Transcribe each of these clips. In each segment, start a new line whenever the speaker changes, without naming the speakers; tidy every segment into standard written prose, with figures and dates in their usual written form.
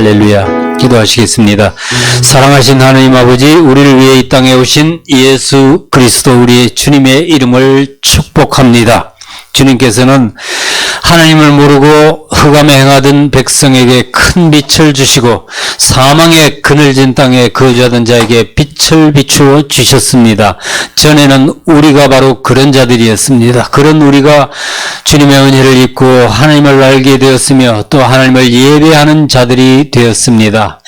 할렐루야. 기도하시겠습니다. 사랑하신 하나님 아버지, 우리를 위해 이 땅에 오신 예수 그리스도 우리 주님의 이름을 축복합니다. 주님께서는 하나님을 모르고 흑암에 행하던 백성에게 큰 빛을 주시고 사망의 그늘진 땅에 거주하던 자에게 빛을 비추어 주셨습니다. 전에는 우리가 바로 그런 자들이었습니다. 그런 우리가 주님의 은혜를 입고 하나님을 알게 되었으며 또 하나님을 예배하는 자들이 되었습니다.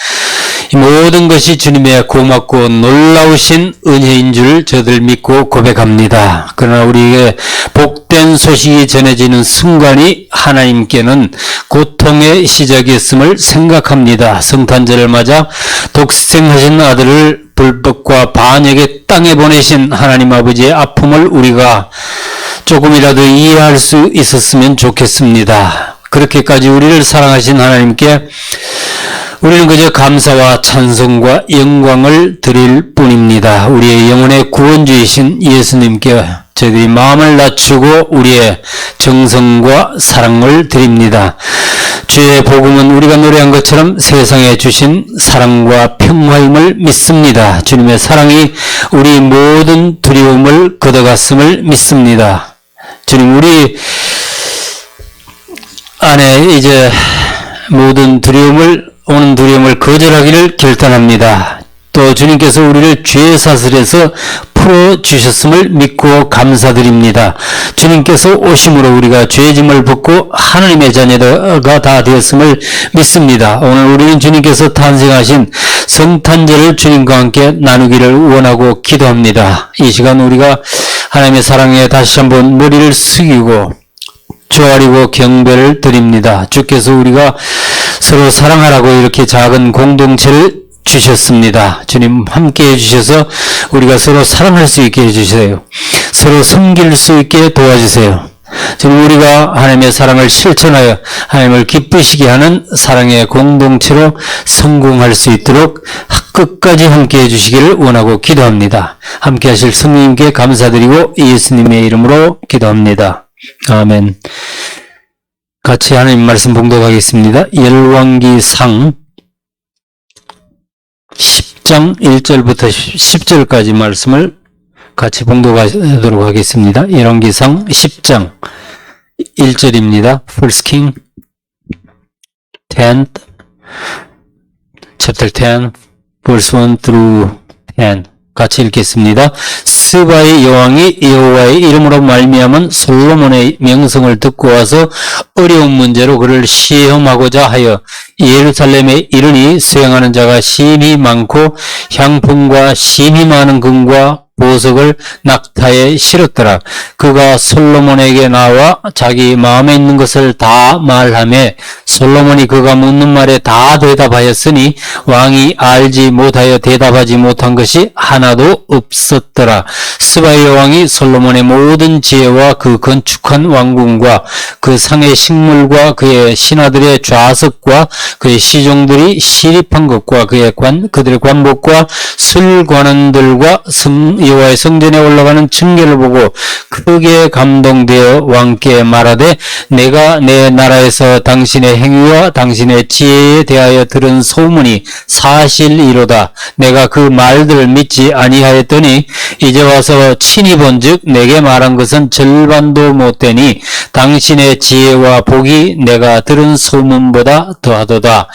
이 모든 것이 주님의 고맙고 놀라우신 은혜인 줄 저들 믿고 고백합니다. 그러나 우리에게 복된 소식이 전해지는 순간이 하나님께는 고통의 시작이었음을 생각합니다. 성탄절을 맞아 독생하신 아들을 불법과 반역의 땅에 보내신 하나님 아버지의 아픔을 우리가 조금이라도 이해할 수 있었으면 좋겠습니다. 그렇게까지 우리를 사랑하신 하나님께 우리는 그저 감사와 찬송과 영광을 드릴 뿐입니다. 우리의 영혼의 구원주이신 예수님께 저희들이 마음을 낮추고 우리의 정성과 사랑을 드립니다. 주의 복음은 우리가 노래한 것처럼 세상에 주신 사랑과 평화임을 믿습니다. 주님의 사랑이 우리 모든 두려움을 걷어갔음을 믿습니다. 주님, 우리 안에 이제 모든 오는 두려움을 거절하기를 결단합니다. 또 주님께서 우리를 죄 사슬에서 풀어주셨음을 믿고 감사드립니다. 주님께서 오심으로 우리가 죄짐을 벗고 하나님의 자녀가 다 되었음을 믿습니다. 오늘 우리는 주님께서 탄생하신 성탄절을 주님과 함께 나누기를 원하고 기도합니다. 이 시간 우리가 하나님의 사랑에 다시 한번 머리를 숙이고 조아리고 경배를 드립니다. 주께서 우리가 서로 사랑하라고 이렇게 작은 공동체를 주셨습니다. 주님 함께 해주셔서 우리가 서로 사랑할 수 있게 해주세요. 서로 섬길 수 있게 도와주세요. 주님, 우리가 하나님의 사랑을 실천하여 하나님을 기쁘시게 하는 사랑의 공동체로 성공할 수 있도록 끝까지 함께 해주시기를 원하고 기도합니다. 함께 하실 성령님께 감사드리고 예수님의 이름으로 기도합니다. 아멘. 같이 하나님 말씀 봉독하겠습니다. 열왕기상 10장 1절부터 10절까지 말씀을 같이 봉독하도록 하겠습니다. 열왕기상 10장 1절입니다. First King 10, chapter 10, verse 1 through 10. 같이 읽겠습니다. 스바의 여왕이 여호와의 이름으로 말미암은 솔로몬의 명성을 듣고 와서 어려운 문제로 그를 시험하고자 하여 예루살렘에 이르니 수행하는 자가 심히 많고 향품과 심히 많은 금과 보석을 낙타에 실었더라. 그가 솔로몬에게 나와 자기 마음에 있는 것을 다 말하매 솔로몬이 그가 묻는 말에 다 대답하였으니 왕이 알지 못하여 대답하지 못한 것이 하나도 없었더라. 스바의 여왕이 솔로몬의 모든 지혜와 그 건축한 왕궁과 그 상의 식물과 그의 신하들의 좌석과 그의 시종들이 시립한 것과 그들의 관복과 술관원들과 여호와의 성전에 올라가는 층계를 보고 크게 감동되어 왕께 말하되 내가 내 나라에서 당신의 행위와 당신의 지혜에 대하여 들은 소문이 사실이로다. 내가 그 말들을 믿지 아니하였더니 이제 와서 친히 본즉 내게 말한 것은 절반도 못되니 당신의 지혜와 복이 내가 들은 소문보다 더하도다.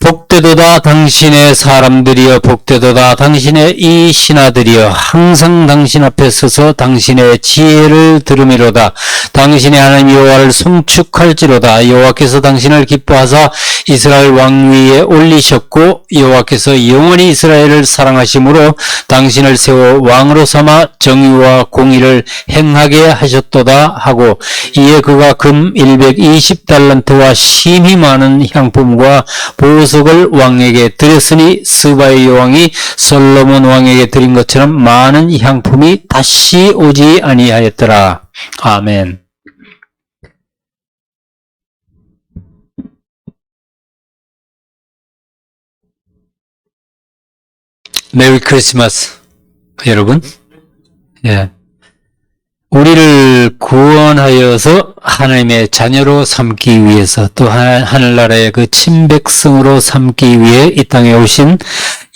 복되도다 당신의 사람들이여, 복되도다 당신의 이 신하들이여, 항상 당신 앞에 서서 당신의 지혜를 들음이로다. 당신의 하나님 여호와를 송축할지로다. 여호와께서 당신을 기뻐하사 이스라엘 왕위에 올리셨고 여호와께서 영원히 이스라엘을 사랑하심으로 당신을 세워 왕으로 삼아 정의와 공의를 행하게 하셨도다 하고, 이에 그가 금 120달란트와 심히 많은 향품과 보석을 왕에게 드렸으니 스바의 여왕이 솔로몬 왕에게 드린 것처럼 많은 향품이 다시 오지 아니하였더라. 아멘. 메리 크리스마스 여러분. 예. 우리를 구원하여서 하나님의 자녀로 삼기 위해서 또 하늘나라의 그 친백성으로 삼기 위해 이 땅에 오신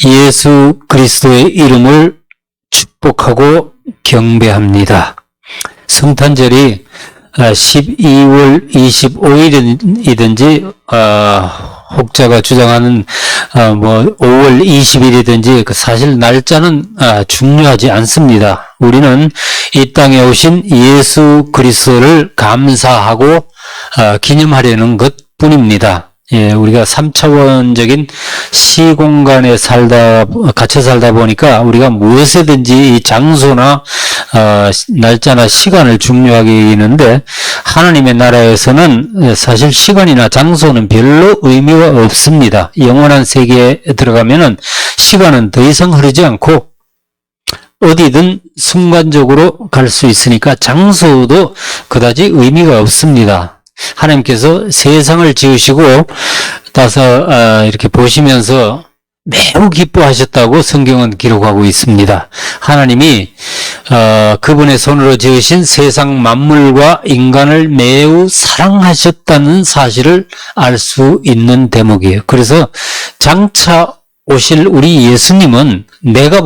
예수 그리스도의 이름을 축복하고 경배합니다. 성탄절이 12월 25일이든지 혹자가 주장하는 5월 20일이든지 사실 날짜는 중요하지 않습니다. 우리는 이 땅에 오신 예수 그리스도를 감사하고 기념하려는 것뿐입니다. 예, 우리가 3차원적인 시공간에 갇혀 살다 보니까 우리가 무엇이든지 이 장소나 날짜나 시간을 중요하게 여기는데 하나님의 나라에서는 사실 시간이나 장소는 별로 의미가 없습니다. 영원한 세계에 들어가면은 시간은 더 이상 흐르지 않고 어디든 순간적으로 갈 수 있으니까 장소도 그다지 의미가 없습니다. 하나님께서 세상을 지으시고 나서 이렇게 보시면서 매우 기뻐하셨다고 성경은 기록하고 있습니다. 하나님이 그분의 손으로 지으신 세상 만물과 인간을 매우 사랑하셨다는 사실을 알 수 있는 대목이에요. 그래서 장차 오실 우리 예수님은 제가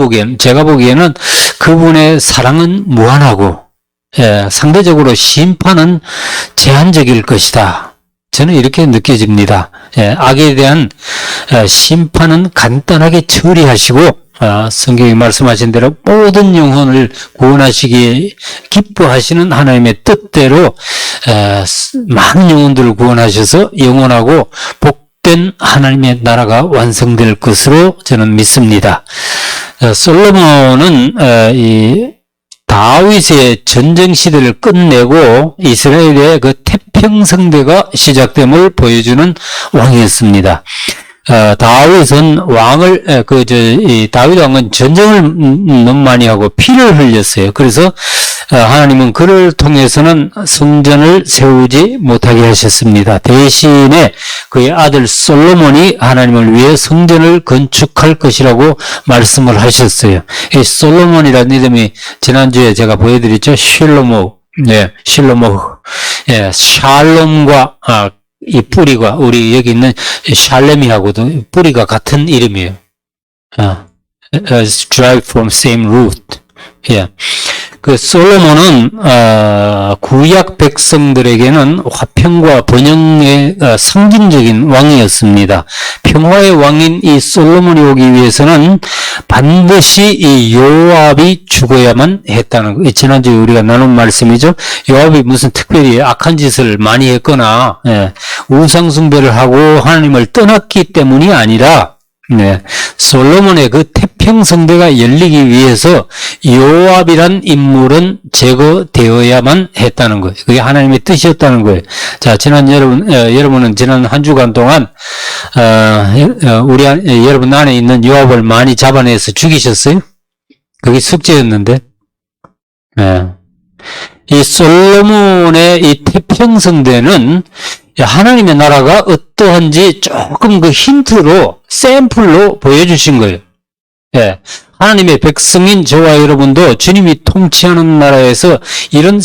보기에는 그분의 사랑은 무한하고 상대적으로 심판은 제한적일 것이다. 저는 이렇게 느껴집니다. 악에 대한 심판은 간단하게 처리하시고 성경이 말씀하신 대로 모든 영혼을 구원하시기에 기뻐하시는 하나님의 뜻대로 많은 영혼들을 구원하셔서 영원하고 복된 하나님의 나라가 완성될 것으로 저는 믿습니다. 솔로몬은 다윗의 전쟁 시대를 끝내고 이스라엘의 그 태평성대가 시작됨을 보여주는 왕이었습니다. 다윗은 다윗 왕은 전쟁을 너무 많이 하고 피를 흘렸어요. 그래서 하나님은 그를 통해서는 성전을 세우지 못하게 하셨습니다. 대신에 그의 아들 솔로몬이 하나님을 위해 성전을 건축할 것이라고 말씀을 하셨어요. 이 솔로몬이라는 이름이 지난주에 제가 보여드렸죠. 실로모, 샬롬과 이 뿌리가 우리 여기 있는 샬렘이하고도 뿌리가 같은 이름이에요. derived from same root. 그 솔로몬은 구약 백성들에게는 화평과 번영의 상징적인 왕이었습니다. 평화의 왕인 이 솔로몬이 오기 위해서는 반드시 이 요압이 죽어야만 했다는 거. 지난주에 우리가 나눈 말씀이죠. 요압이 무슨 특별히 악한 짓을 많이 했거나 우상 숭배를 하고 하나님을 떠났기 때문이 아니라 솔로몬의 그 태평성대가 열리기 위해서 요압이란 인물은 제거되어야만 했다는 거예요. 그게 하나님의 뜻이었다는 거예요. 자, 여러분은 지난 한 주간 동안 여러분 안에 있는 요압을 많이 잡아내서 죽이셨어요? 그게 숙제였는데, 이 솔로몬의 이 태평성대는 하나님의 나라가 어떠한지 조금 그 힌트로 샘플로 보여주신 거예요. 하나님의 백성인 저와 여러분도 주님이 통치하는 나라에서 이런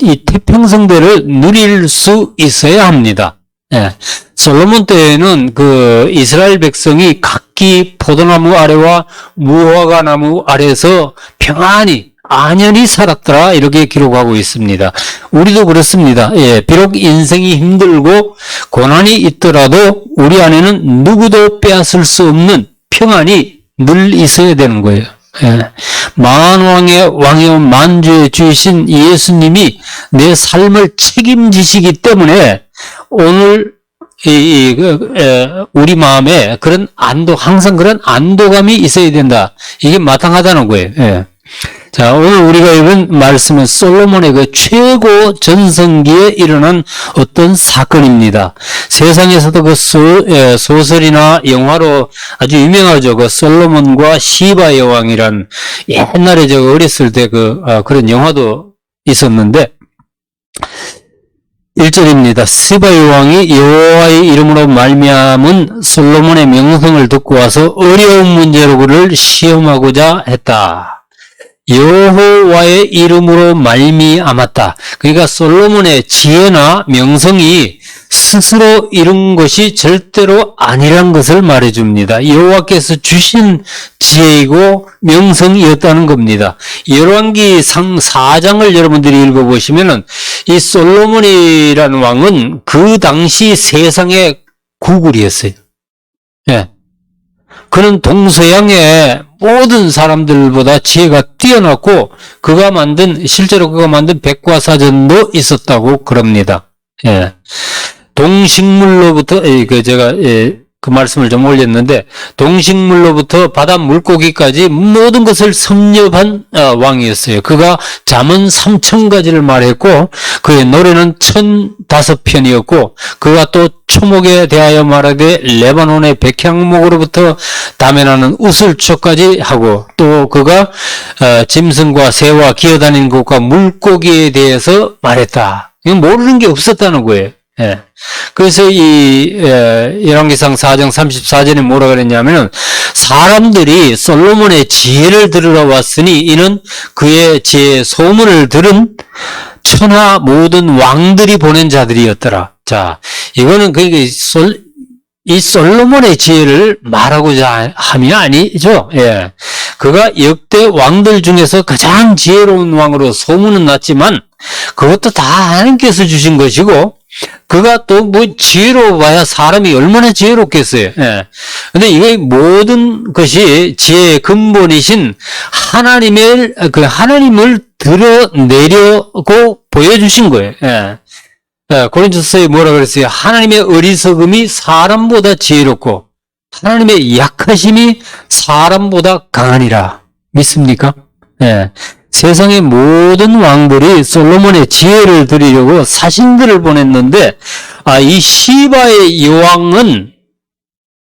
이 태평성대를 누릴 수 있어야 합니다. 솔로몬 때에는 그 이스라엘 백성이 각기 포도나무 아래와 무화과 나무 아래에서 평안히 안연히 살았더라 이렇게 기록하고 있습니다. 우리도 그렇습니다. 비록 인생이 힘들고 고난이 있더라도 우리 안에는 누구도 빼앗을 수 없는 평안이 늘 있어야 되는 거예요. 만왕의 왕이온 만주의 주이신 예수님이 내 삶을 책임지시기 때문에 오늘 우리 마음에 그런 항상 그런 안도감이 있어야 된다. 이게 마땅하다는 거예요. 자, 오늘 우리가 읽은 말씀은 솔로몬의 그 최고 전성기에 일어난 어떤 사건입니다. 세상에서도 그 소설이나 영화로 아주 유명하죠. 그 솔로몬과 시바 여왕이란 옛날에 제가 어렸을 때 그런 영화도 있었는데 1절입니다. 시바 여왕이 여호와의 이름으로 말미암은 솔로몬의 명성을 듣고 와서 어려운 문제로 그를 시험하고자 했다. 여호와의 이름으로 말미암았다. 그러니까 솔로몬의 지혜나 명성이 스스로 이룬 것이 절대로 아니란 것을 말해줍니다. 여호와께서 주신 지혜이고 명성이었다는 겁니다. 열왕기상 4장을 여러분들이 읽어보시면은 이 솔로몬이라는 왕은 그 당시 세상의 구글이었어요. 예. 그는 동서양의 모든 사람들보다 지혜가 뛰어났고 실제로 그가 만든 백과사전도 있었다고 그럽니다. 예. 동식물로부터 제가 그 말씀을 좀 올렸는데 동식물로부터 바다 물고기까지 모든 것을 섭렵한 왕이었어요. 그가 잠언 3000가지를 말했고 그의 노래는 1005편이었고 그가 또 초목에 대하여 말하되 레바논의 백향목으로부터 담에나는 우슬초까지 하고 또 그가 짐승과 새와 기어다니는 것과 물고기에 대해서 말했다. 이건 모르는 게 없었다는 거예요. 예. 그래서 열왕기상 4장 34절에 뭐라 그랬냐면은 사람들이 솔로몬의 지혜를 들으러 왔으니 이는 그의 지혜의 소문을 들은 천하 모든 왕들이 보낸 자들이었더라. 자, 이거는 이 솔로몬의 지혜를 말하고자 함이 아니죠. 예. 그가 역대 왕들 중에서 가장 지혜로운 왕으로 소문은 났지만 그것도 다 하나님께서 주신 것이고 그가 또 지혜로워 봐야 사람이 얼마나 지혜롭겠어요. 예. 근데 이 모든 것이 지혜의 근본이신 하나님을 드러내려고 보여주신 거예요. 예. 고린도서에 뭐라 그랬어요? 하나님의 어리석음이 사람보다 지혜롭고 하나님의 약하심이 사람보다 강하니라. 믿습니까? 예. 세상의 모든 왕들이 솔로몬의 지혜를 드리려고 사신들을 보냈는데 이 시바의 여왕은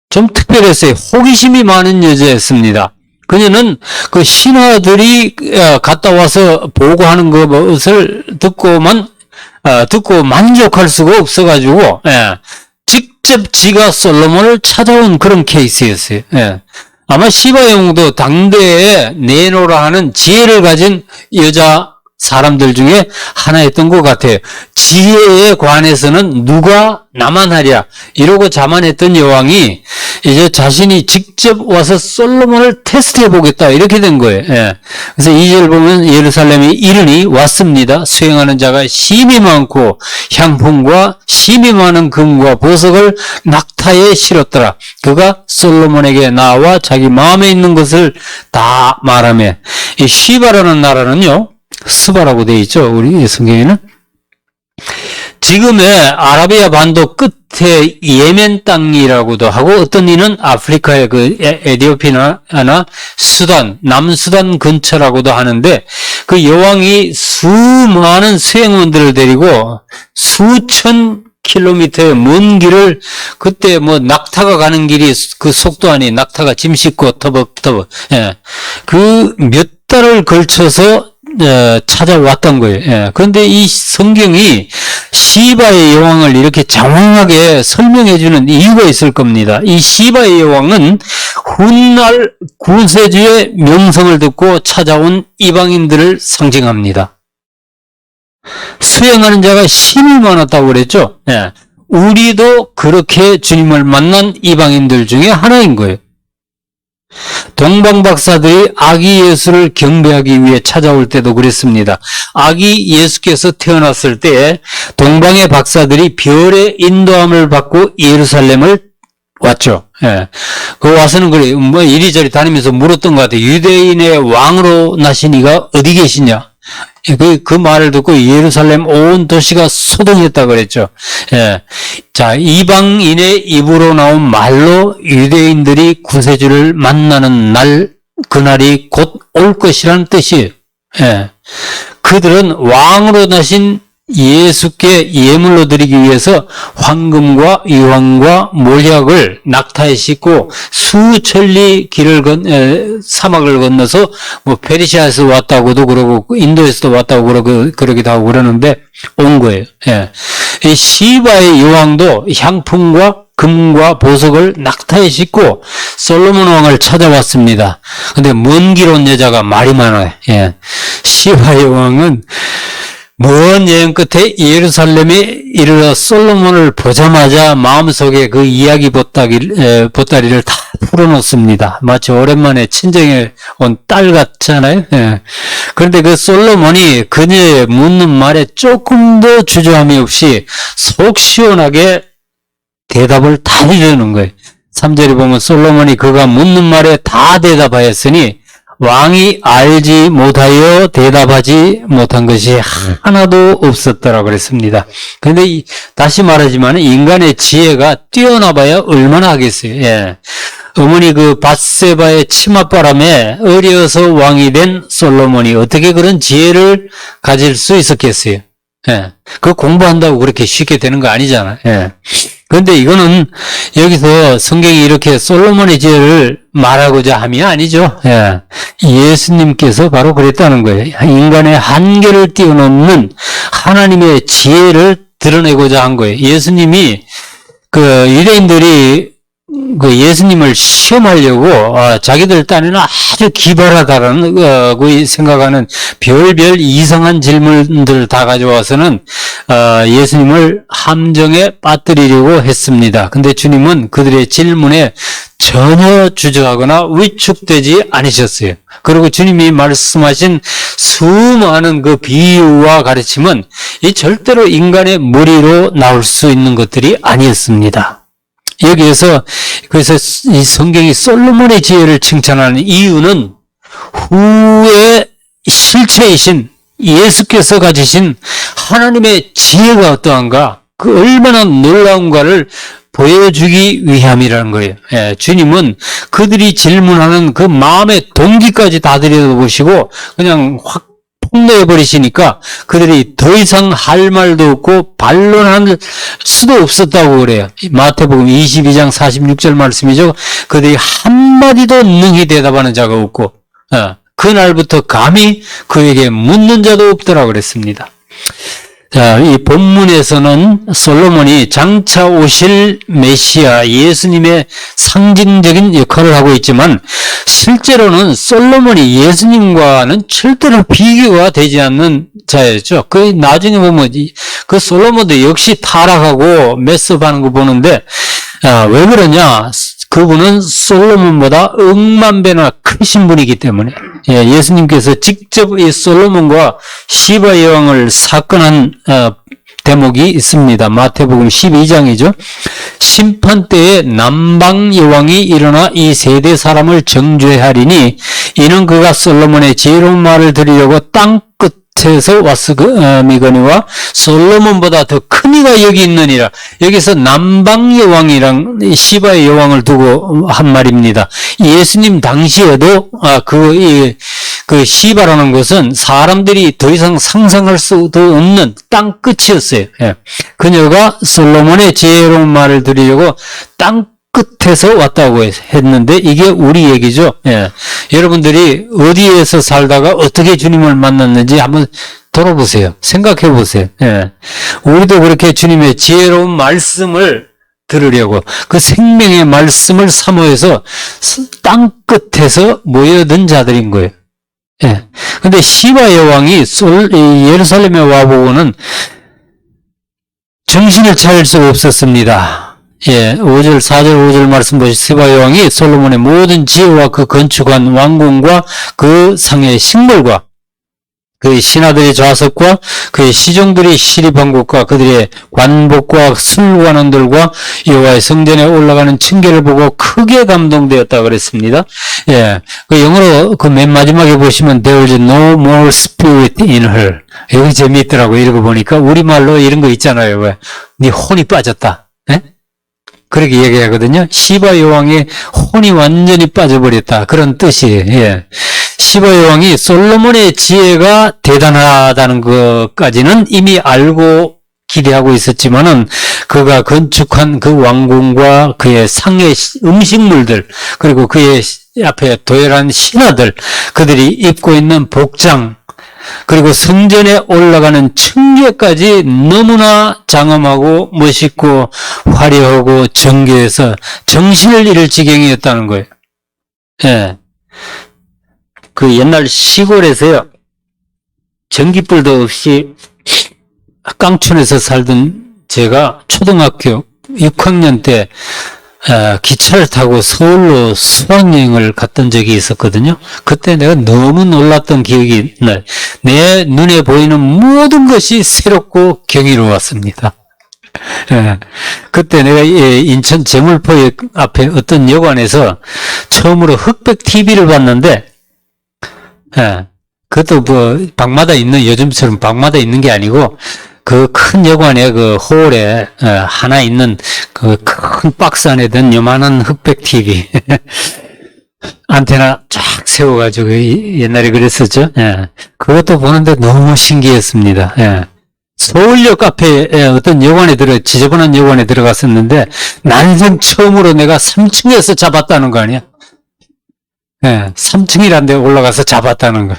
좀 특별했어요. 호기심이 많은 여자였습니다. 그녀는 그 신하들이 갔다 와서 보고하는 것을 듣고 만족할 수가 없어가지고 직접 지가 솔로몬을 찾아온 그런 케이스였어요. 예. 아마 시바 여왕도 당대에 내노라 하는 지혜를 가진 여자 사람들 중에 하나였던 것 같아요. 지혜에 관해서는 누가 나만 하랴 이러고 자만했던 여왕이 이제 자신이 직접 와서 솔로몬을 테스트해 보겠다 이렇게 된 거예요. 예. 그래서 2절 보면 예루살렘에 이르니 왔습니다. 수행하는 자가 심이 많고 향품과 심이 많은 금과 보석을 낙타에 실었더라. 그가 솔로몬에게 나와 자기 마음에 있는 것을 다 말하며 이 시바라는 나라는요. 스바라고 되어 있죠. 우리 성경에는. 지금의 아라비아 반도 끝에 예멘 땅이라고도 하고 어떤 이는 아프리카의 그 에티오피아나 수단, 남수단 근처라고도 하는데 그 여왕이 수많은 수행원들을 데리고 수천 킬로미터의 먼 길을 그때 낙타가 가는 길이 그 속도 아니 낙타가 짐 싣고 터벅터벅 그 몇 달을 걸쳐서 찾아왔던 거예요. 예. 그런데 이 성경이 시바의 여왕을 이렇게 장황하게 설명해주는 이유가 있을 겁니다. 이 시바의 여왕은 훗날 구세주의 명성을 듣고 찾아온 이방인들을 상징합니다. 수행하는 자가 심이 많았다고 그랬죠. 예. 우리도 그렇게 주님을 만난 이방인들 중에 하나인 거예요. 동방 박사들이 아기 예수를 경배하기 위해 찾아올 때도 그랬습니다. 아기 예수께서 태어났을 때 동방의 박사들이 별의 인도함을 받고 예루살렘을 왔죠. 예. 그 와서는 그래 이리저리 다니면서 물었던 것 같아요. 유대인의 왕으로 나신 이가 어디 계시냐? 그 말을 듣고 예루살렘 온 도시가 소동했다 그랬죠. 예. 자, 이방인의 입으로 나온 말로 유대인들이 구세주를 만나는 그날이 곧 올 것이라는 뜻이에요. 예. 그들은 왕으로 나신 예수께 예물로 드리기 위해서 황금과 유황과 몰약을 낙타에 싣고 수천리 사막을 건너서 페르시아에서 왔다고도 그러고 인도에서도 왔다고 그러기도 하고 그러는데 온 거예요. 예. 이 시바의 여왕도 향품과 금과 보석을 낙타에 싣고 솔로몬 왕을 찾아왔습니다. 근데 먼 길 온 여자가 말이 많아요. 예. 시바의 왕은 먼 여행 끝에 예루살렘에 이르러 솔로몬을 보자마자 마음속에 그 이야기 보따리를 다 풀어놓습니다. 마치 오랜만에 친정에 온 딸 같잖아요. 예. 그런데 그 솔로몬이 그녀의 묻는 말에 조금 더 주저함이 없이 속 시원하게 대답을 다 해주는 거예요. 3절에 보면 솔로몬이 그가 묻는 말에 다 대답하였으니 왕이 알지 못하여 대답하지 못한 것이 하나도 없었더라 그랬습니다. 그런데 다시 말하지만 인간의 지혜가 뛰어나봐야 얼마나 하겠어요. 예. 어머니 그 밧세바의 치맛바람에 어려서 왕이 된 솔로몬이 어떻게 그런 지혜를 가질 수 있었겠어요. 예. 그 공부한다고 그렇게 쉽게 되는 거 아니잖아. 예. 그런데 이거는 여기서 성경이 이렇게 솔로몬의 지혜를 말하고자 함이 아니죠. 예. 예수님께서 바로 그랬다는 거예요. 인간의 한계를 뛰어넘는 하나님의 지혜를 드러내고자 한 거예요. 예수님이 그 유대인들이 그 예수님을 시험하려고 자기들 딴에는 아주 기발하다라는 생각하는 별별 이상한 질문들을 다 가져와서는 예수님을 함정에 빠뜨리려고 했습니다. 근데 주님은 그들의 질문에 전혀 주저하거나 위축되지 않으셨어요. 그리고 주님이 말씀하신 수많은 그 비유와 가르침은 이 절대로 인간의 머리로 나올 수 있는 것들이 아니었습니다. 여기에서 그래서 이 성경이 솔로몬의 지혜를 칭찬하는 이유는 후에 실체이신 예수께서 가지신 하나님의 지혜가 어떠한가, 그 얼마나 놀라운가를 보여주기 위함이라는 거예요. 예, 주님은 그들이 질문하는 그 마음의 동기까지 다 들여다보시고 그냥 확 폭로해버리시니까 그들이 더 이상 할 말도 없고 반론할 수도 없었다고 그래요. 마태복음 22장 46절 말씀이죠. 그들이 한마디도 능히 대답하는 자가 없고 그날부터 감히 그에게 묻는 자도 없더라 그랬습니다. 자, 이 본문에서는 솔로몬이 장차 오실 메시아 예수님의 상징적인 역할을 하고 있지만 실제로는 솔로몬이 예수님과는 절대로 비교가 되지 않는 자였죠. 그 나중에 보면 그 솔로몬도 역시 타락하고 메스업하는 거 보는데 왜 그러냐? 그분은 솔로몬보다 억만 배나 크신 분이기 때문에 예수님께서 직접 이 솔로몬과 시바 여왕을 사건한 대목이 있습니다. 마태복음 12장이죠. 심판 때에 남방 여왕이 일어나 이 세대 사람을 정죄하리니 이는 그가 솔로몬의 지혜로운 말을 들으려고 땅 끝에서 왔으미거니와 솔로몬보다 더 큰 이가 여기 있느니라. 여기서 남방 여왕이랑 시바의 여왕을 두고 한 말입니다. 예수님 당시에도 그 시바라는 것은 사람들이 더 이상 상상할 수도 없는 땅 끝이었어요. 예. 그녀가 솔로몬의 지혜로운 말을 들으려고 땅 끝에서 왔다고 했는데 이게 우리 얘기죠. 예. 여러분들이 어디에서 살다가 어떻게 주님을 만났는지 한번 돌아보세요. 생각해 보세요. 예. 우리도 그렇게 주님의 지혜로운 말씀을 들으려고 그 생명의 말씀을 사모해서 땅 끝에서 모여든 자들인 거예요. 예. 근데 시바 여왕이 예루살렘에 와보고는 정신을 차릴 수가 없었습니다. 예, 5절, 4절, 5절 말씀 보시죠. 시바 여왕이 솔로몬의 모든 지혜와 그 건축한 왕궁과 그 상의 식물과 그의 신하들의 좌석과 그의 시종들이 시립한 곳과 그들의 관복과 술관원들과 여호와의 성전에 올라가는 층계를 보고 크게 감동되었다 그랬습니다. 예, 그 영어로 그 맨 마지막에 보시면 there is no more spirit in her. 여기 재미있더라고 읽어보니까 우리말로 이런 거 있잖아요. 왜? 네 혼이 빠졌다. 예? 그렇게 얘기하거든요. 시바 여왕의 혼이 완전히 빠져버렸다. 그런 뜻이에요. 예. 시바 여왕이 솔로몬의 지혜가 대단하다는 것까지는 이미 알고 기대하고 있었지만은 그가 건축한 그 왕궁과 그의 상의 음식물들 그리고 그의 앞에 도열한 신하들 그들이 입고 있는 복장 그리고 성전에 올라가는 층계까지 너무나 장엄하고 멋있고 화려하고 정교해서 정신을 잃을 지경이었다는 거예요. 예. 그 옛날 시골에서요, 전기불도 없이 깡촌에서 살던 제가 초등학교 6학년 때 기차를 타고 서울로 수학여행을 갔던 적이 있었거든요. 그때 내가 너무 놀랐던 기억이 나요. 내 눈에 보이는 모든 것이 새롭고 경이로웠습니다. 그때 내가 인천 제물포역 앞에 어떤 여관에서 처음으로 흑백 TV를 봤는데, 그것도 뭐 방마다 있는, 요즘처럼 방마다 있는 게 아니고 그 큰 여관의 그 홀에 하나 있는 그 큰 박스 안에 든 요만한 흑백 TV 안테나 쫙 세워가지고 옛날에 그랬었죠. 그것도 보는데 너무 신기했습니다. 서울역 앞에 어떤 여관에 지저분한 여관에 들어갔었는데 난생 처음으로 내가 3층에서 잡았다는 거 아니야? 3층이란 데 올라가서 잡았다는 거.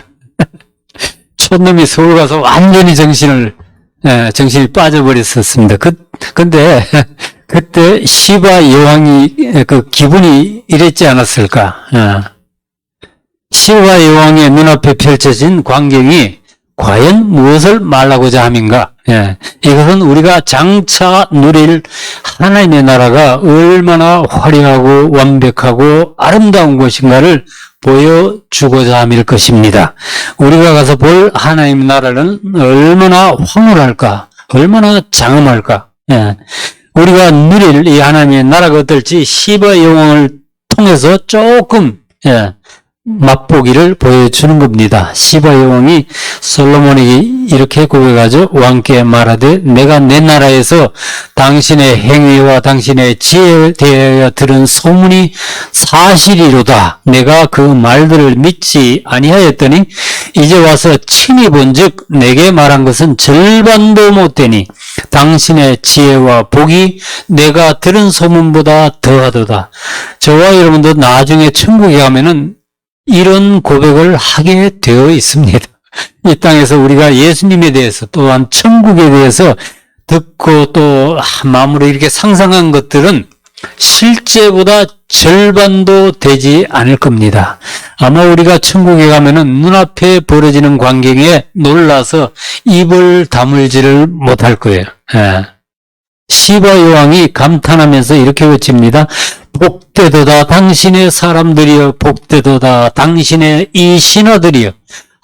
촌놈이 서울 가서 완전히 정신이 빠져버렸었습니다. 근데, 그때 시바 여왕이 그 기분이 이랬지 않았을까? 시바 여왕의 눈앞에 펼쳐진 광경이 과연 무엇을 말하고자 함인가? 이것은 우리가 장차 누릴 하나님의 나라가 얼마나 화려하고 완벽하고 아름다운 것인가를 보여주고자 함일 것입니다. 우리가 가서 볼 하나님의 나라는 얼마나 황홀할까? 얼마나 장엄할까? 우리가 누릴 이 하나님의 나라가 어떨지 시바 여왕을 통해서 조금 맛보기를 보여주는 겁니다. 시바 여왕이 솔로몬에게 이렇게 고백하죠. 왕께 말하되 내가 내 나라에서 당신의 행위와 당신의 지혜에 대하여 들은 소문이 사실이로다. 내가 그 말들을 믿지 아니하였더니 이제 와서 친히 본즉 내게 말한 것은 절반도 못되니 당신의 지혜와 복이 내가 들은 소문보다 더하도다. 저와 여러분도 나중에 천국에 가면은 이런 고백을 하게 되어 있습니다. 이 땅에서 우리가 예수님에 대해서 또한 천국에 대해서 듣고 또 마음으로 이렇게 상상한 것들은 실제보다 절반도 되지 않을 겁니다. 아마 우리가 천국에 가면은 눈앞에 벌어지는 광경에 놀라서 입을 다물지를 못할 거예요. 시바 여왕이 감탄하면서 이렇게 외칩니다. 복되도다 당신의 사람들이여, 복되도다 당신의 이 신하들이여,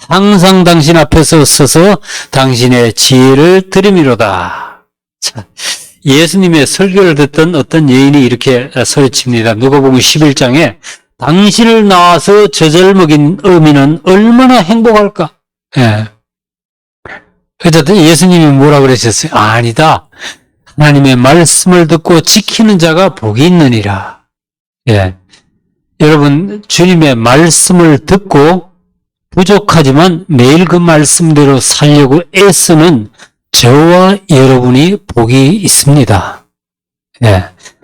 항상 당신 앞에서 서서 당신의 지혜를 들음이로다. 자, 예수님의 설교를 듣던 어떤 여인이 이렇게 소리칩니다. 누가복음 11장에 당신을 낳아서 젖을 먹인 어미는 얼마나 행복할까? 어쨌든 예수님이 뭐라 그러셨어요? 아니다. 하나님의 말씀을 듣고 지키는 자가 복이 있느니라. 여러분, 주님의 말씀을 듣고 부족하지만 매일 그 말씀대로 살려고 애쓰는 저와 여러분이 복이 있습니다.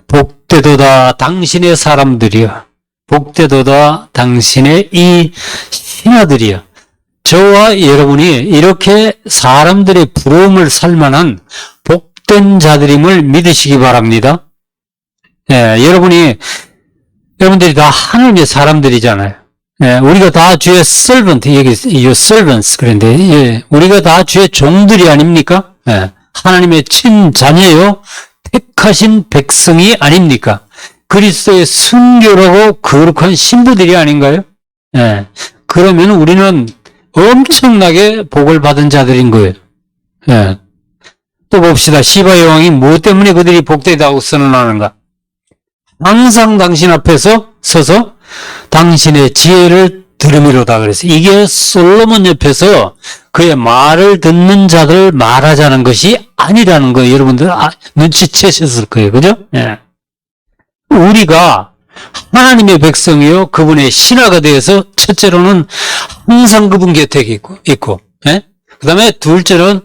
복되도다 당신의 사람들이여, 복되도다 당신의 이 신하들이여. 저와 여러분이 이렇게 사람들의 부러움을 살 만한 복된 자들임을 믿으시기 바랍니다. 여러분들이 다 하나님의 사람들이잖아요. 우리가 다 주의 servant, 여기 your servants 그런데 우리가 다 주의 종들이 아닙니까? 하나님의 친자녀요, 택하신 백성이 아닙니까? 그리스도의 순교라고 거룩한 신부들이 아닌가요? 그러면 우리는 엄청나게 복을 받은 자들인 거예요. 또 봅시다. 시바 여왕이 무엇 때문에 그들이 복되다고 선언하는가? 항상 당신 앞에서 서서 당신의 지혜를 들음이로다 그랬어요. 이게 솔로몬 옆에서 그의 말을 듣는 자들 말하자는 것이 아니라는 거 여러분들 눈치채셨을 거예요. 그죠? 우리가 하나님의 백성이요, 그분의 신하가 되어서 첫째로는 항상 그분 곁에 있고, 그 다음에 둘째로는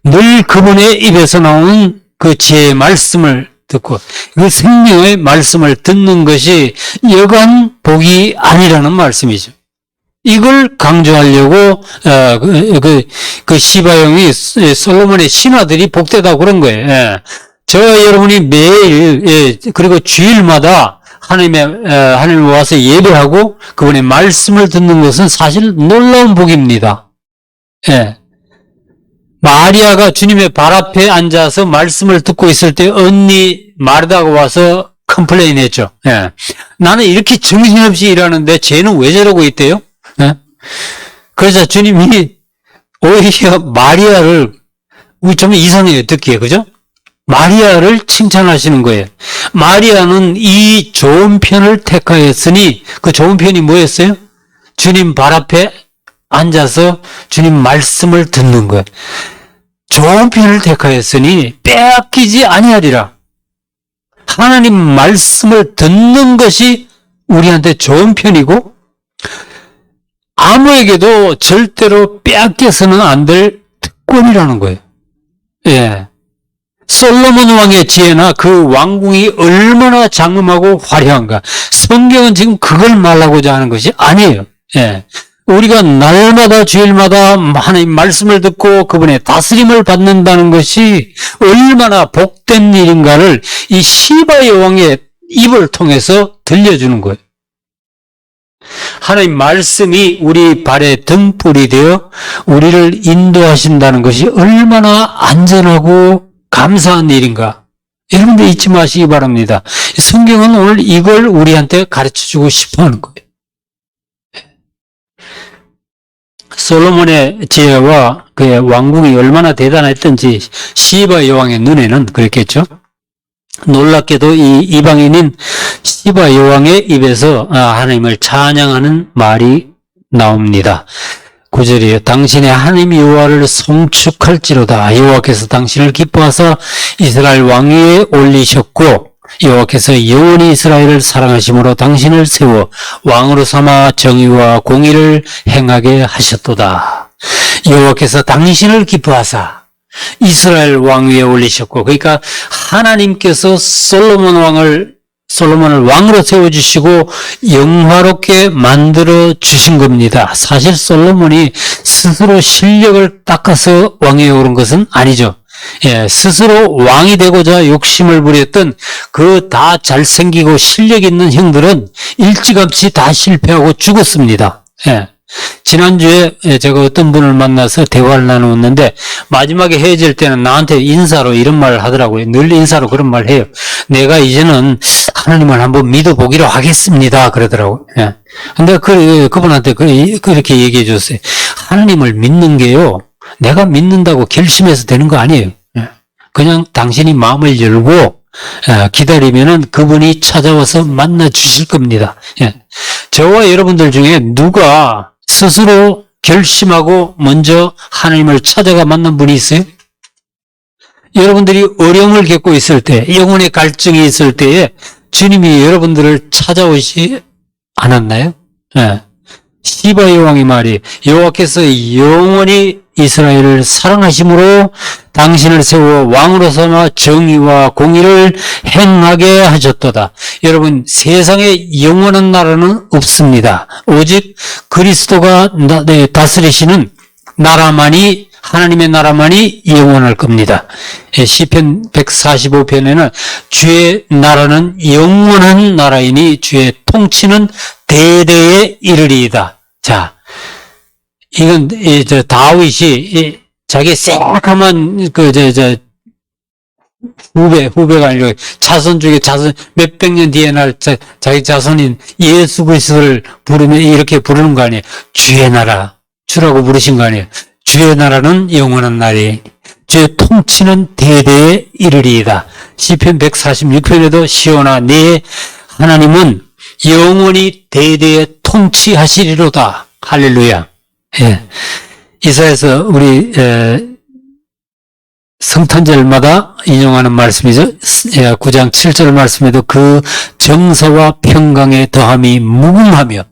늘 그분의 입에서 나오는 그 지혜의 말씀을 듣고 그 생명의 말씀을 듣는 것이 여간 복이 아니라는 말씀이죠. 이걸 강조하려고 그 시바용이 솔로몬의 신하들이 복되다고 그런 거예요. 예. 저와 여러분이 매일 그리고 주일마다 하나님에 와서 예배하고 그분의 말씀을 듣는 것은 사실 놀라운 복입니다. 예. 마리아가 주님의 발 앞에 앉아서 말씀을 듣고 있을 때 언니 마르다가 와서 컴플레인 했죠. 예. 나는 이렇게 정신없이 일하는데 쟤는 왜 저러고 있대요? 예? 그래서 주님이 오히려 마리아를, 좀 이상해요, 듣기에, 그죠? 마리아를 칭찬하시는 거예요. 마리아는 이 좋은 편을 택하였으니, 그 좋은 편이 뭐였어요? 주님 발 앞에 앉아서 주님 말씀을 듣는 거예요. 좋은 편을 택하였으니 빼앗기지 아니하리라. 하나님 말씀을 듣는 것이 우리한테 좋은 편이고, 아무에게도 절대로 빼앗겨서는 안 될 특권이라는 거예요. 예. 솔로몬 왕의 지혜나 그 왕궁이 얼마나 장엄하고 화려한가. 성경은 지금 그걸 말하고자 하는 것이 아니에요. 예. 우리가 날마다 주일마다 하나님 말씀을 듣고 그분의 다스림을 받는다는 것이 얼마나 복된 일인가를 이 시바 여왕의 입을 통해서 들려주는 거예요. 하나님 말씀이 우리 발에 등불이 되어 우리를 인도하신다는 것이 얼마나 안전하고 감사한 일인가. 여러분들 잊지 마시기 바랍니다. 성경은 오늘 이걸 우리한테 가르쳐주고 싶어하는 거예요. 솔로몬의 지혜와 그의 왕궁이 얼마나 대단했던지 시바 여왕의 눈에는 그랬겠죠. 놀랍게도 이 이방인인 시바 여왕의 입에서 하나님을 찬양하는 말이 나옵니다. 9절이에요. 당신의 하나님 여호와를 송축할지로다. 여호와께서 당신을 기뻐하사 이스라엘 왕위에 올리셨고 여호와께서 영원히 이스라엘을 사랑하심으로 당신을 세워 왕으로 삼아 정의와 공의를 행하게 하셨도다. 여호와께서 당신을 기뻐하사 이스라엘 왕위에 올리셨고, 그러니까 하나님께서 솔로몬을 왕으로 세워주시고 영화롭게 만들어 주신 겁니다. 사실 솔로몬이 스스로 실력을 닦아서 왕위에 오른 것은 아니죠. 예, 스스로 왕이 되고자 욕심을 부렸던 그 다 잘생기고 실력 있는 형들은 일찌감치 다 실패하고 죽었습니다. 예. 지난주에 제가 어떤 분을 만나서 대화를 나누었는데 마지막에 헤어질 때는 나한테 인사로 이런 말을 하더라고요. 늘 인사로 그런 말을 해요. 내가 이제는 하나님을 한번 믿어보기로 하겠습니다. 그러더라고요. 예. 근데 그분한테 그렇게 얘기해 줬어요. 하나님을 믿는 게요, 내가 믿는다고 결심해서 되는 거 아니에요. 예. 그냥 당신이 마음을 열고 기다리면은 그분이 찾아와서 만나 주실 겁니다. 예. 저와 여러분들 중에 누가 스스로 결심하고 먼저 하나님을 찾아가 만난 분이 있어요? 여러분들이 어려움을 겪고 있을 때, 영혼의 갈증이 있을 때에 주님이 여러분들을 찾아오지 않았나요? 예. 시바 여왕의 말이 여호와께서 영원히 이스라엘을 사랑하심으로 당신을 세워 왕으로 삼아 정의와 공의를 행하게 하셨도다. 여러분, 세상에 영원한 나라는 없습니다. 오직 그리스도가 다스리시는 나라만이, 하나님의 나라만이 영원할 겁니다. 시편 145편에는 주의 나라는 영원한 나라이니 주의 통치는 대대에 이르리이다. 자, 이건 다윗이 자기 새까만 후배가 아니라 자손 중에 몇백 년 뒤에 날 자기 자손인 예수 그리스도를 부르면 이렇게 부르는 거 아니에요. 주의 나라, 주라고 부르신 거 아니에요. 주의 나라는 영원한 나라에 주의 통치는 대대에 이르리이다. 시편 146편에도 시온아, 네 하나님은 영원히 대대에 통치하시리로다. 할렐루야. 예. 이사야서 우리 성탄절마다 인용하는 말씀이죠. 9장 7절 말씀에도 그 정서와 평강의 더함이 무궁하며,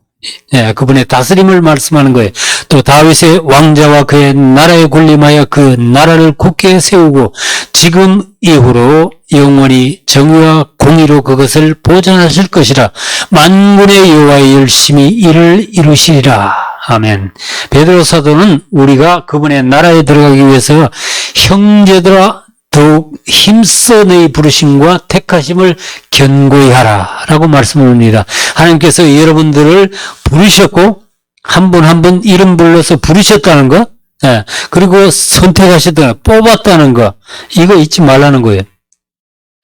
그분의 다스림을 말씀하는 거예요. 또 다윗의 왕자와 그의 나라에 군림하여 그 나라를 굳게 세우고 지금 이후로 영원히 정의와 공의로 그것을 보존하실 것이라. 만군의 여호와의 열심히 이를 이루시리라. 아멘. 베드로 사도는 우리가 그분의 나라에 들어가기 위해서 형제들아 더욱 힘써 너희 부르심과 택하심을 견고히 하라 라고 말씀을 합니다. 하나님께서 여러분들을 부르셨고 한 분 한 분 이름 불러서 부르셨다는 거, 예, 그리고 선택하셨다는 거, 뽑았다는 거, 이거 잊지 말라는 거예요.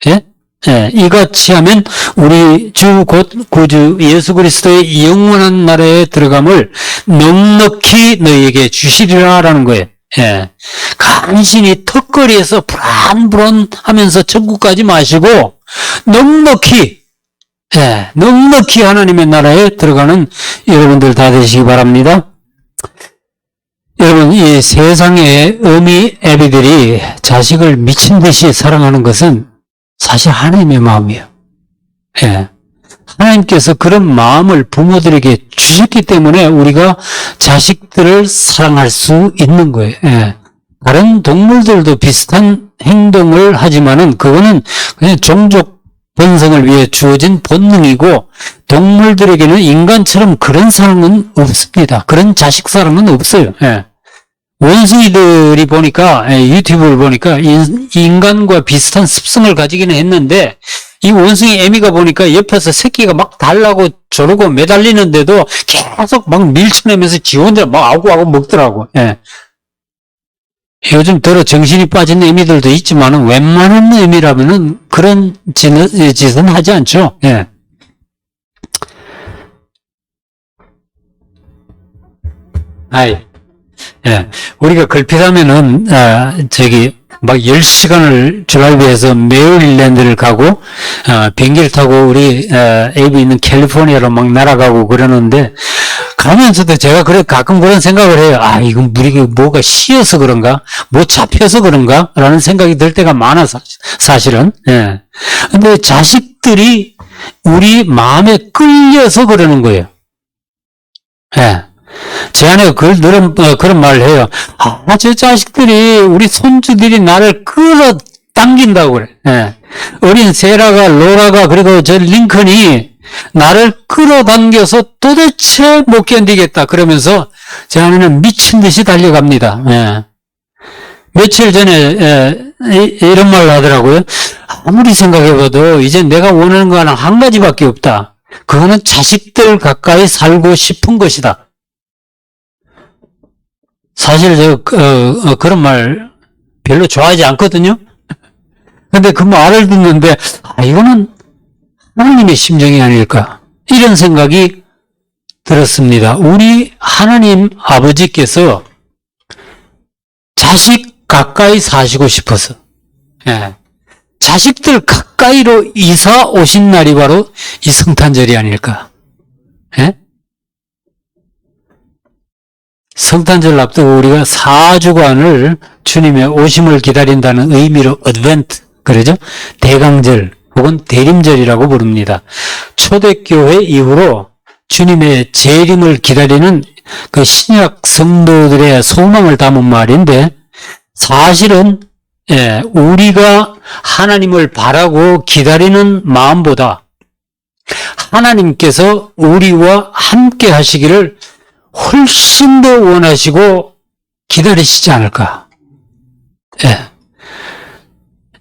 예? 예, 이같이 하면 우리 주 곧 구주 예수 그리스도의 영원한 나라에 들어감을 넉넉히 너희에게 주시리라라는 거예요. 예, 간신히 턱걸이에서 불안불안하면서 천국 가지 마시고 넉넉히, 예, 넉넉히 하나님의 나라에 들어가는 여러분들 다 되시기 바랍니다. 여러분, 이 세상의 어미 애비들이 자식을 미친 듯이 사랑하는 것은 사실 하나님의 마음이에요. 예. 하나님께서 그런 마음을 부모들에게 주셨기 때문에 우리가 자식들을 사랑할 수 있는 거예요. 예. 다른 동물들도 비슷한 행동을 하지만은 그거는 그냥 종족 번성을 위해 주어진 본능이고 동물들에게는 인간처럼 그런 사랑은 없습니다. 그런 자식 사랑은 없어요. 예. 원숭이들이 보니까, 유튜브를 보니까 인간과 비슷한 습성을 가지기는 했는데 이 원숭이 애미가 보니까 옆에서 새끼가 막 달라고 저러고 매달리는데도 계속 막 밀쳐내면서 지 혼자 막 아구아구 먹더라고. 예. 요즘 들어 정신이 빠진 애미들도 있지만은 웬만한 애미라면은 그런 짓은 하지 않죠. 예. 예. 우리가 걸핏하면은, 막 10시간을 드라이브해서 메릴랜드를 가고, 비행기를 타고 우리, 애비 있는 캘리포니아로 막 날아가고 그러는데, 가면서도 제가 가끔 그런 생각을 해요. 이건 우리가 뭐가 쉬어서 그런가? 뭐 잡혀서 그런가? 라는 생각이 들 때가 많아, 사실은. 예. 근데 자식들이 우리 마음에 끌려서 그러는 거예요. 예. 제 아내가 그런 말을 해요. 저 자식들이, 우리 손주들이 나를 끌어당긴다고 그래. 예. 어린 세라가, 로라가, 그리고 저 링컨이 나를 끌어당겨서 도대체 못 견디겠다. 그러면서 제 아내는 미친 듯이 달려갑니다. 예. 며칠 전에, 이런 말을 하더라고요. 아무리 생각해봐도 이제 내가 원하는 거 한 가지밖에 없다. 그거는 자식들 가까이 살고 싶은 것이다. 사실 제가 그런 말 별로 좋아하지 않거든요. 근데 그 말을 듣는데 이거는 하나님의 심정이 아닐까 이런 생각이 들었습니다. 우리 하나님 아버지께서 자식 가까이 사시고 싶어서, 예, 자식들 가까이로 이사 오신 날이 바로 이 성탄절이 아닐까. 예? 성탄절 앞두고 우리가 4주간을 주님의 오심을 기다린다는 의미로 어드벤트, 그러죠? 대강절 혹은 대림절이라고 부릅니다. 초대교회 이후로 주님의 재림을 기다리는 그 신약 성도들의 소망을 담은 말인데, 사실은 우리가 하나님을 바라고 기다리는 마음보다 하나님께서 우리와 함께 하시기를 훨씬 더 원하시고 기다리시지 않을까. 예.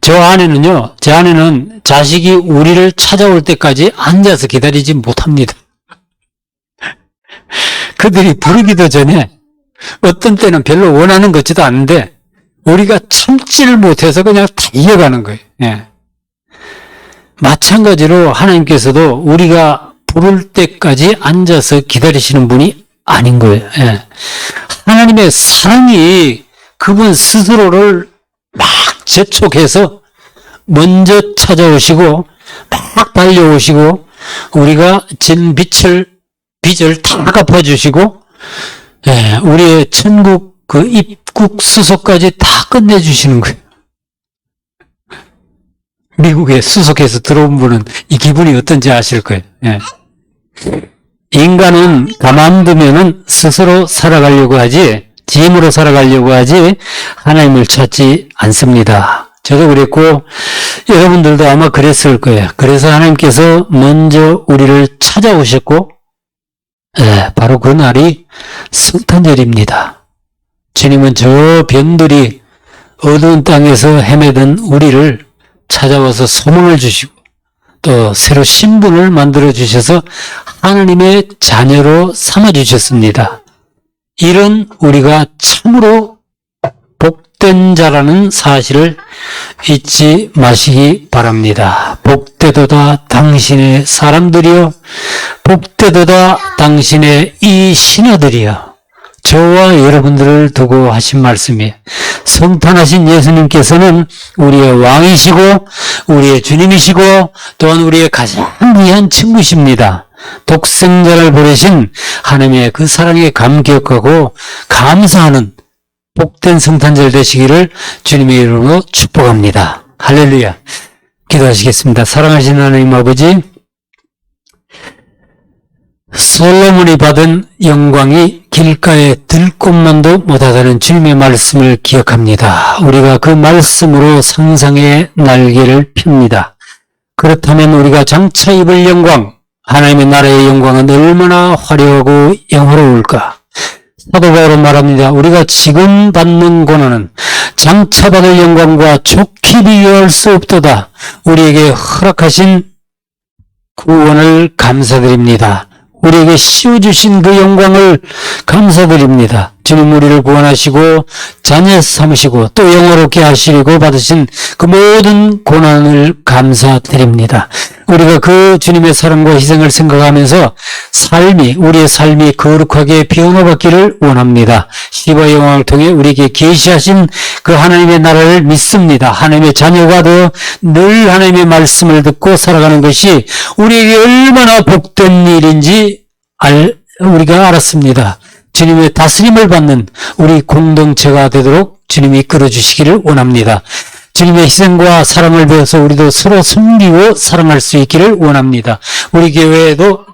제 아내는 자식이 우리를 찾아올 때까지 앉아서 기다리지 못합니다. 그들이 부르기도 전에 어떤 때는 별로 원하는 것 같지도 않은데 우리가 참지를 못해서 그냥 달려가는 거예요. 예. 마찬가지로 하나님께서도 우리가 부를 때까지 앉아서 기다리시는 분이 아닌 거예요. 예. 하나님의 사랑이 그분 스스로를 막 재촉해서 먼저 찾아오시고 막 달려오시고 우리가 진 빚을 다 갚아주시고, 예, 우리의 천국 그 입국 수속까지 다 끝내주시는 거예요. 미국에 수속해서 들어온 분은 이 기분이 어떤지 아실 거예요. 예. 인간은 가만두면은 스스로 살아가려고 하지, 짐으로 살아가려고 하지, 하나님을 찾지 않습니다. 저도 그랬고, 여러분들도 아마 그랬을 거예요. 그래서 하나님께서 먼저 우리를 찾아오셨고, 바로 그 날이 성탄절입니다. 주님은 저 병들이 어두운 땅에서 헤매던 우리를 찾아와서 소망을 주시고 또 새로 신분을 만들어 주셔서 하나님의 자녀로 삼아 주셨습니다. 이런 우리가 참으로 복된 자라는 사실을 잊지 마시기 바랍니다. 복되도다 당신의 사람들이여, 복되도다 당신의 이 신하들이여. 저와 여러분들을 두고 하신 말씀이에요. 성탄하신 예수님께서는 우리의 왕이시고 우리의 주님이시고 또한 우리의 가장 귀한 친구십니다. 독생자를 보내신 하나님의 그 사랑에 감격하고 감사하는 복된 성탄절 되시기를 주님의 이름으로 축복합니다. 할렐루야. 기도하시겠습니다. 사랑하시는 하나님 아버지, 솔로몬이 받은 영광이 길가에 들꽃만도 못하다는 주님의 말씀을 기억합니다. 우리가 그 말씀으로 상상의 날개를 핍니다. 그렇다면 우리가 장차 입을 영광, 하나님의 나라의 영광은 얼마나 화려하고 영화로울까? 사도 바울은 말합니다. 우리가 지금 받는 고난은 장차 받을 영광과 좋게 비교할 수 없도다. 우리에게 허락하신 구원을 감사드립니다. 우리에게 씌워주신 그 영광을 감사드립니다. 주님 우리를 구원하시고 자녀 삼으시고 또 영화롭게 하시려고 받으신 그 모든 고난을 감사드립니다. 우리가 그 주님의 사랑과 희생을 생각하면서 우리의 삶이 거룩하게 변화받기를 원합니다. 시바의 영광을 통해 우리에게 계시하신 그 하나님의 나라를 믿습니다. 하나님의 자녀가 되어 늘 하나님의 말씀을 듣고 살아가는 것이 우리에게 얼마나 복된 일인지 우리가 알았습니다. 주님의 다스림을 받는 우리 공동체가 되도록 주님이 이끌어 주시기를 원합니다. 주님의 희생과 사랑을 배워서 우리도 서로 섬기고 사랑할 수 있기를 원합니다. 우리 교회에도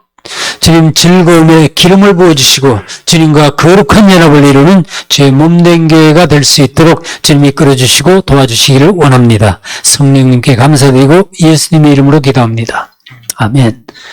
주님 즐거움에 기름을 부어주시고 주님과 거룩한 연합을 이루는 주의 몸된 교회가 될 수 있도록 주님이 이끌어주시고 도와주시기를 원합니다. 성령님께 감사드리고 예수님의 이름으로 기도합니다. 아멘.